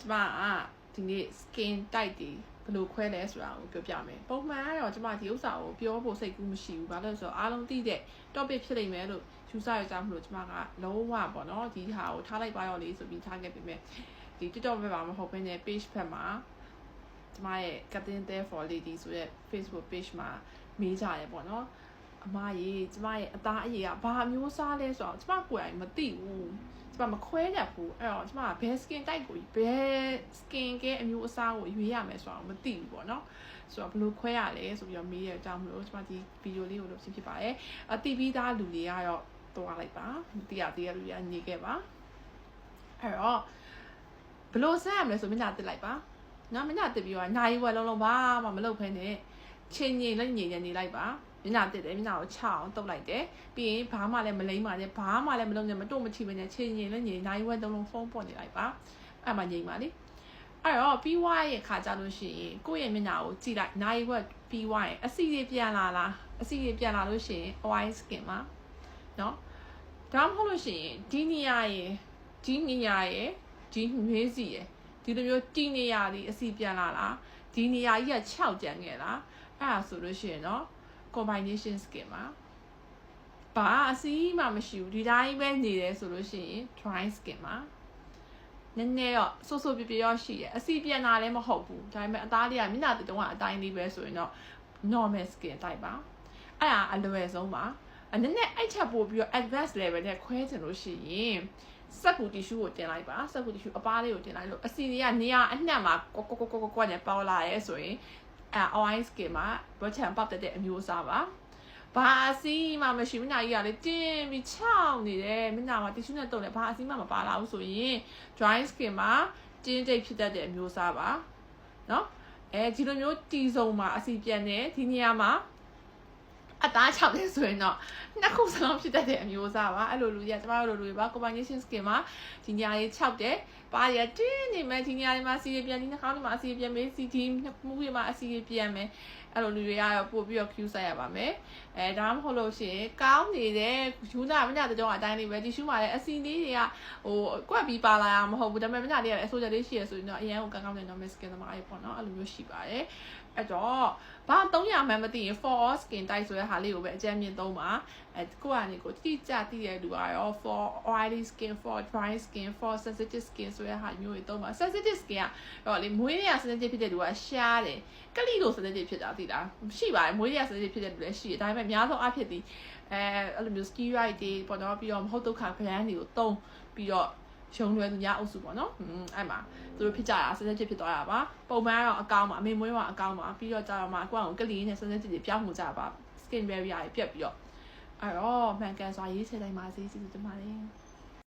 ကျမဒီနေ့ skin type တွေဘယ်လိုခွဲလဲဆိုတာကိုပြောပြမယ်ပုံမှန်ကတော့ကျမဒီဥစ္စာကိုပြောဖို့စိတ်ကူးမရှိဘူးဘာလို့လဲဆိုတော့အားလုံးသိတဲ့ topic ဖြစ်လိမ့်မယ်လို့ယူဆရကြမလို့ကျမကလုံးဝပေါ့နော်ဒီဟာကိုထားလိုက်ပါရောလေဆိုပြီးထားခဲ့ပြီမဲ့ဒီ TikTok ဘက်မှာမဟုတ်ဘဲနဲ့ page ဘက်မှာကျမရဲ့ Captain There for Lady ဆိုတဲ့ Facebook page မှာမေးကြရပေါ့နော်အမကြီးကျမရဲ့အသားအရည်ကဘာမျိုးစားလဲဆိုတော့ကျမကိုယ်တိုင်မသိဘူးကျမမခွဲတတ်ဘူးအဲ့တော့ကျမကဘယ် skin type ကိုဘယ် skin ကဲအမျိုးအစားကိုရွေးရမယ်ဆိုတော့မသိဘူးပေါ့နော်ဆိုတော့ဘယ်လိုခွဲရလဲဆိုပြီးတော့မေးရတဲ့အကြောင်းမလို့ကျမဒီဗီဒီယိုလေးကိုလုပ်ဖြစ်ပါတယ်အတိပြီးသားလူတွေကတော့သွားလိုက်ပါမသိရသေးတဲ့လူတွေကနေခဲ့ပါအဲ့တော့ဘယ်လိုဆက်ရမလဲဆိုမျက်နှာတက်လိုက်ပါနော်မျက်နှာတက်ပြီးတော့နိုင်ဝက်လုံးလုံးဘာမှမလုပ်ဖ ೇನೆ ချင်းငိမ့်လက်ငိမ့်နေလိုက်ပါမျက်နှာတက်တယ်မျက်နှာကိုချအောင်တုပ်လိုက်တယ်ပြီးရင်ဘာမှလည်းမလိမ့်ပါနဲ့ဘာမှလည်းမလုပ်နဲ့မတို့မချီမနဲ့ချင်းငိမ့်လက်ငိမ့်နိုင်ဝက်လုံးလုံးဖုံးပေါ်နေလိုက်ပါအဲ့မှငိမ့်ပါလေအဲ့တော့ပြီးွားရဲ့ခါကြလို့ရှိရင်ကိုယ့်ရဲ့မျက်နှာကိုကြည့်လိုက်နိုင်ဝက်ပြီးွားရင်အစီတွေပြန်လာလားအစီတွေပြန်လာလို့ရှိရင် oil skin မှာနော်ဒါမှမဟုတ်လို့ရှိရင်ဒီနေရာရဲ့ဒီနေရာရဲ့ဒီမေးစီရဲ့ဒီလိုမျိုးတီနေရာလေးအစီပြန်လာလားဒီနေရာကြီးက6ကျန်ခဲ့လားအဲ့ဒါဆိုလို့ရှိရင်နော် combination skin မှာဘာအစီမှမရှိဘူးဒီတိုင်းပဲနေတယ်ဆိုလို့ရှိရင် dry skin မှာနည်းနည်းတော့ဆိုးဆိုးပြပြရောရှိတယ်အစီပြန်လာလည်းမဟုတ်ဘူးဒါပေမဲ့အသားလေးကမျက်နှာတုံးကအတိုင်းလေးပဲဆိုရင်တော့ normal skin type ပါအဲ့ဒါအလွယ်ဆုံးပါနည်းနည်းအဲ့ချက်ပို့ပြီးတော့ advanced level နဲ့ခွဲချင်လို့ရှိရင်စက်ကူတီရှူးကိုတင်လိုက်ပါစက်ကူတီရှူးအပားလေးကိုတင်လိုက်လို့အစီတွေကနေရာအနှံ့မှာကွက်နဲ့ပေါလာရဲဆိုရင်oil skin မှာဘောချန်ပေါက်တဲ့အမျိုးအစားပါဘာအစီမှမရှိမျက်နှာကြီးကလေတင်းပြီးချောင်းနေတယ်မျက်နှာမှာတီရှူးနဲ့တုပ်တယ်ဘာအစီမှမပါလာဘူးဆိုရင် dry skin မှာတင်းတိတ်ဖြစ်တတ်တဲ့အမျိုးအစားပါနော်ဒီလိုမျိုးတီစုံမှာအစီပြန်နေဒီနေရာမှာအသားချောက်တယ်ဆိုရင်တော့နှစ်ခုစလုံးဖြစ်တတ်တဲ့အမျိုးအစားပါအဲ့လိုလူကြီးကကျမတို့လူတွေပါ combination skin မှာဒီညာရေးချောက်တယ်ပါးရတင်းနေမယ်ဒီညာရေးမှာအစီရပြန်ဒီနှာခေါင်းတွေမှာအစီရပြန်မယ်စီဒီမှုတွေမှာအစီရပြန်မယ်အဲ့လိုလူတွေကတော့ပို့ပြီးတော့ queue ဆိုင်ရပါမယ်ဒါမှမဟုတ်လို့ရှိရင်ကောင်းနေတဲ့ယူနာမညတဲ့ကြောင်းအတိုင်းလေးပဲဒီရှူးမှာလည်းအစီလေးတွေကကွက်ပြီးပါလာရမဟုတ်ဘူးဒါပေမဲ့မညလေးကလည်းအဆိုချက်လေးရှိရဆိုရင်တော့အရင်ကကောင်းကောင်းနေ normal skin သမားတွေပေါ့နော်အဲ့လိုမျိုးရှိပါတယ်အဲ့တော့ဘာ300မှန်းမသိရင် for all skin type ဆိုတဲ့ဟာလေးကိုပဲအကြမ်းမြင့်သုံးပါကိုယ့်အနေကိုတိကျသိတဲ့လူကတော့ for oily skin for dry skin for sensitive skin ဆိုတဲ့ဟာမျိုးတွေသုံးပါ sensitive skin ကတော့လေမွေးတွေက sensitive ဖြစ်တဲ့လူကရှားတယ်ကလိလို sensitive ဖြစ်တာသိလားရှိပါတယ်မွေးတွေက sensitive ဖြစ်တဲ့လူလည်းရှိတယ်ဒါပေမဲ့အများဆုံးအဖြစ်ဒီအဲ့လိုမျိုး steroid တွေပေါ့နော်ပြီးတော့မဟုတ်ဒုက္ခ brand တွေကိုသုံးပြီးတော့ရုံလွယ်သူများအုပ်စုပေါ့နော်အဲ့မှာသူတို့ဖြစ်ကြတာ sensitive ဖြစ်သွားတာပါပုံမှန်ကတော့အကောင်းပါအမေမွေးကအကောင်းပါပြီးတော့ကြာတော့မှကိုယ့်အောင်ကလေးနဲ့ sensitive တွေပြောင်းမှုကြပါ skin barrier တွေပြတ်ပြီးတော့အဲ့တော့မှန်ကန်စွာရေးချယ်တိုင်းပါစေကျေးဇူးတင်ပါတယ်